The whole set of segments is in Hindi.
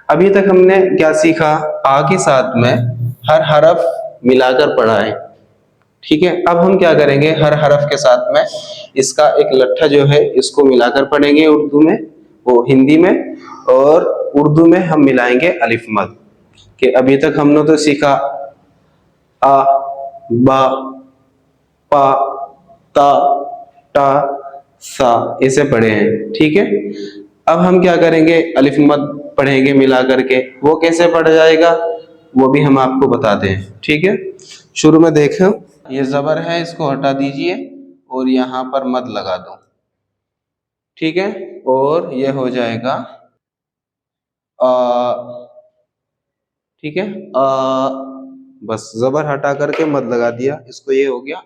अभी तक हमने क्या सीखा? आ के साथ में हर हरफ मिलाकर पढ़ा है। ठीक है, अब हम क्या करेंगे, हर हरफ के साथ में इसका एक लट्ठा जो है इसको मिलाकर पढ़ेंगे उर्दू में, वो हिंदी में, और उर्दू में हम मिलाएंगे अलिफ मद। कि अभी तक हमने तो सीखा आ, बा, पा, ता, टा, सा, इसे पढ़े हैं। ठीक है, अब हम क्या करेंगे, अलिफ मद पढ़ेंगे मिला करके। वो कैसे पढ़ जाएगा वो भी हम आपको बताते हैं। ठीक है, शुरू में देखो, ये जबर है, इसको हटा दीजिए और यहाँ पर मद लगा दो। ठीक है, और ये हो जाएगा आ, ठीक है, बस जबर हटा करके मद लगा दिया, इसको ये हो गया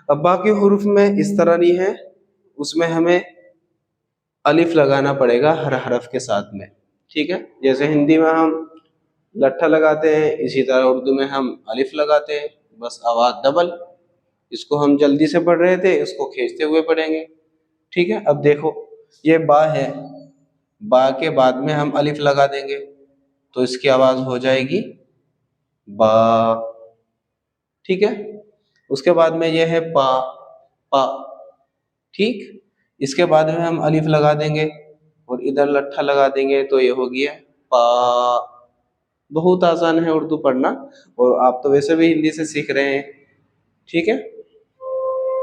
अब बाकी हुरूफ में इस तरह नहीं है, उसमें हमें अलिफ लगाना पड़ेगा हर हरफ के साथ में। ठीक है, जैसे हिंदी में हम लट्ठा लगाते हैं, इसी तरह उर्दू में हम अलिफ लगाते हैं, बस आवाज डबल। इसको हम जल्दी से पढ़ रहे थे, इसको खींचते हुए पढ़ेंगे। ठीक है, अब देखो, ये बा है, बा के बाद में हम अलिफ लगा देंगे तो इसकी आवाज हो जाएगी बा। ठीक है, उसके बाद में यह है पा, पा। ठीक, इसके बाद में हम अलिफ लगा देंगे और इधर लट्ठा लगा देंगे तो ये हो गया पा। बहुत आसान है उर्दू पढ़ना, और आप तो वैसे भी हिंदी से सीख रहे हैं। ठीक है,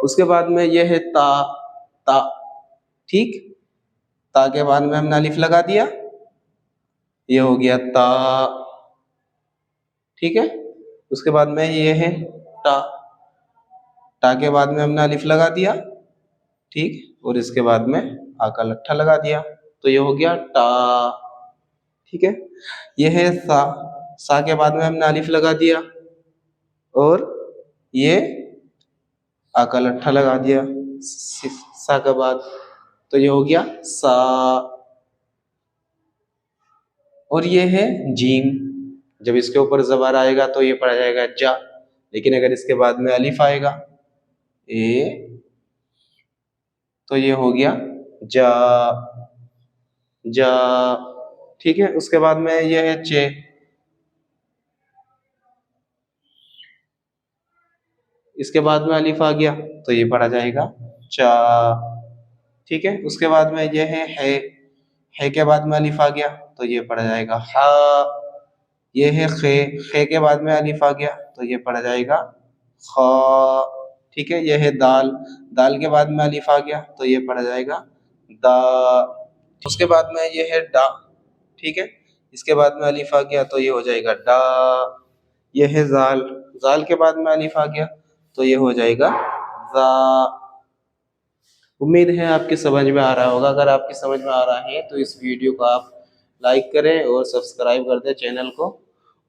उसके बाद में यह है ता, ता। ठीक, ता के बाद में हमने अलिफ लगा दिया, ये हो गया ता। ठीक है, उसके बाद में ये है टा, टा के बाद में हमने अलिफ लगा दिया। ठीक, और इसके बाद में आ का लट्ठा लगा दिया तो ये हो गया टा। ठीक है, ये है सा, सा के बाद में हमने अलिफ लगा दिया और ये आ का लट्ठा लगा दिया सा के बाद, तो ये हो गया सा। और ये है जीम, जब इसके ऊपर जबर आएगा तो ये पढ़ा जाएगा जा, लेकिन अगर इसके बाद में अलिफ आएगा ए तो ये हो गया जा, जा। ठीक है, उसके बाद में ये है चे, इसके बाद में अलिफ आ गया तो ये पढ़ा जाएगा चा। ठीक है, उसके बाद में ये है के बाद में अलिफ आ गया तो ये पढ़ा जाएगा हा। ये है खे के बाद में अलिफ आ गया तो ये पढ़ा जाएगा खा। ठीक है, ये है दाल, दाल के बाद में अलिफ आ गया तो ये पढ़ा जाएगा दा। उसके बाद में ये है डा। ठीक है, इसके बाद में अलिफ आ गया तो ये हो जाएगा डा। ये है जाल, जाल के बाद में अलिफ आ गया तो ये हो जाएगा जा। उम्मीद है आपकी समझ में आ रहा होगा। अगर आपकी समझ में आ रहा है तो इस वीडियो को आप लाइक करें और सब्सक्राइब कर दें चैनल को,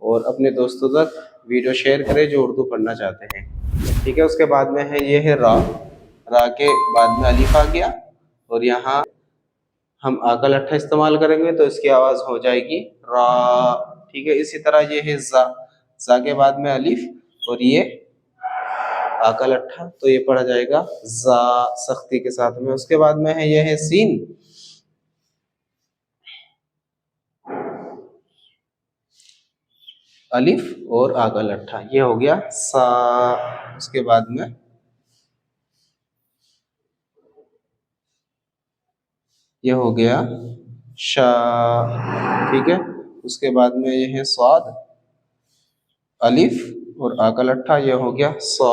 और अपने दोस्तों तक वीडियो शेयर करें जो उर्दू पढ़ना चाहते हैं। ठीक है, उसके बाद में है ये है रा, रा के बाद में अलिफ आ गया और यहाँ हम आ का लट्ठा इस्तेमाल करेंगे तो इसकी आवाज हो जाएगी रा। ठीक है, इसी तरह ये है जा, जा के बाद में अलिफ और ये आ का लट्ठा तो ये पढ़ा जाएगा जा सख्ती के साथ में। उसके बाद में है ये है सीन, अलिफ और आ का लट्ठा, ये हो गया सा। उसके बाद में ये हो गया शा। ठीक है, उसके बाद में ये है स्वाद, अलिफ और आ का लट्ठा, ये हो गया सा।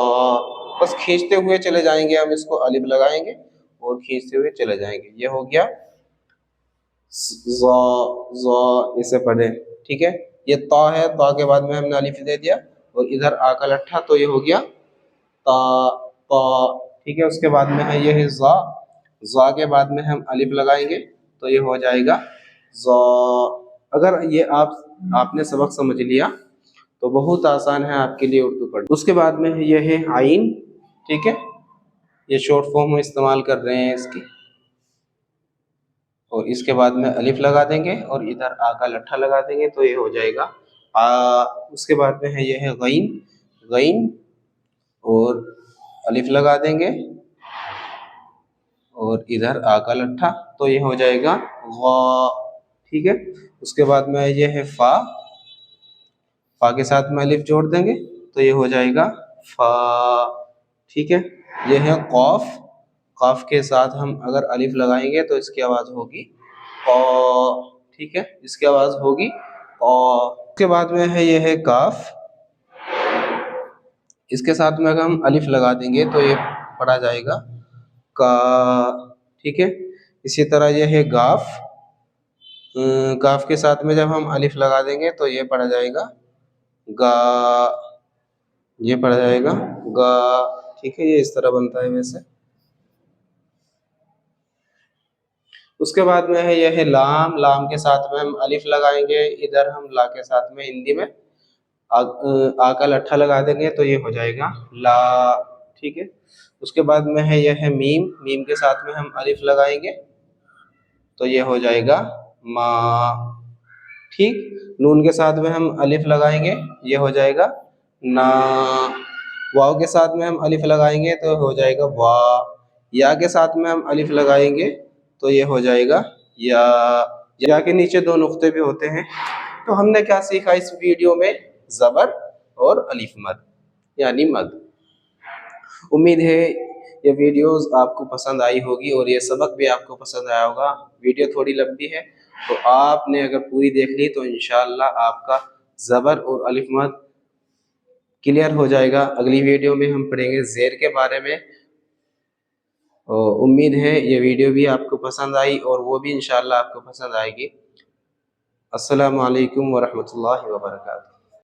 बस खींचते हुए चले जाएंगे हम, इसको अलिफ लगाएंगे और खींचते हुए चले जाएंगे, ये हो गया ज़ा, ज़ा, इसे पढ़े। ठीक है, ये ता है, ता के बाद में हमने अलिफ दे दिया और इधर आ का लट्ठा तो ये हो गया ता, ता। ठीक है, उसके बाद में है ये है ज़ा, ज़ा के बाद में हम अलिफ लगाएंगे तो ये हो जाएगा ज़ा। अगर ये आपने सबक समझ लिया तो बहुत आसान है आपके लिए उर्दू पढ़ना। उसके बाद में ये है आइन। ठीक है, ये शॉर्ट फॉर्म में इस्तेमाल कर रहे हैं इसकी, और इसके बाद में अलिफ लगा देंगे और इधर आ का लट्ठा लगा देंगे तो ये हो जाएगा आ। उसके बाद में है ये है गईन, गईन और अलिफ लगा देंगे और इधर आ का लट्ठा, तो ये हो जाएगा गा। ठीक है, उसके बाद में ये है फा, फा के साथ में अलिफ जोड़ देंगे तो ये हो जाएगा फा। ठीक है, ये है कौफ, कौफ के साथ हम अगर अलिफ लगाएंगे तो इसकी आवाज होगी कौ। ठीक है, इसकी आवाज होगी कौ। उसके बाद में है ये है काफ, इसके साथ में अगर हम अलिफ लगा देंगे तो ये पढ़ा जाएगा का। ठीक है, इसी तरह ये है गाफ, गाफ के साथ में जब हम अलिफ लगा देंगे तो ये पढ़ा जाएगा गा, ये पढ़ा जाएगा गा। ठीक है, ये इस तरह बनता है वैसे। उसके बाद में है यह है लाम, लाम के साथ में हम अलिफ लगाएंगे, इधर हम ला के साथ में हिंदी में आ का लट्ठा लगा देंगे तो ये हो जाएगा ला। ठीक है, उसके बाद में है यह है मीम, मीम के साथ में हम अलिफ लगाएंगे तो ये हो जाएगा मा। ठीक, नून के साथ में हम अलिफ लगाएंगे ये हो जाएगा ना। वाव के साथ में हम अलिफ लगाएंगे तो हो जाएगा वा। या के साथ में हम अलिफ लगाएंगे तो ये हो जाएगा या के नीचे दो नुक्ते भी होते हैं। तो हमने क्या सीखा इस वीडियो में, जबर और अलिफ मद यानी मद। उम्मीद है ये वीडियोस आपको पसंद आई होगी और ये सबक भी आपको पसंद आया होगा। वीडियो थोड़ी लंबी है तो आपने अगर पूरी देख ली तो इंशाल्लाह आपका जबर और अलिफ मद क्लियर हो जाएगा। अगली वीडियो में हम पढ़ेंगे ज़ेर के बारे में। उम्मीद है ये वीडियो भी आपको पसंद आई और वो भी इंशाल्लाह आपको पसंद आएगी। अस्सलामु अलैकुम वरहमतुल्लाहि वबरकातुहू।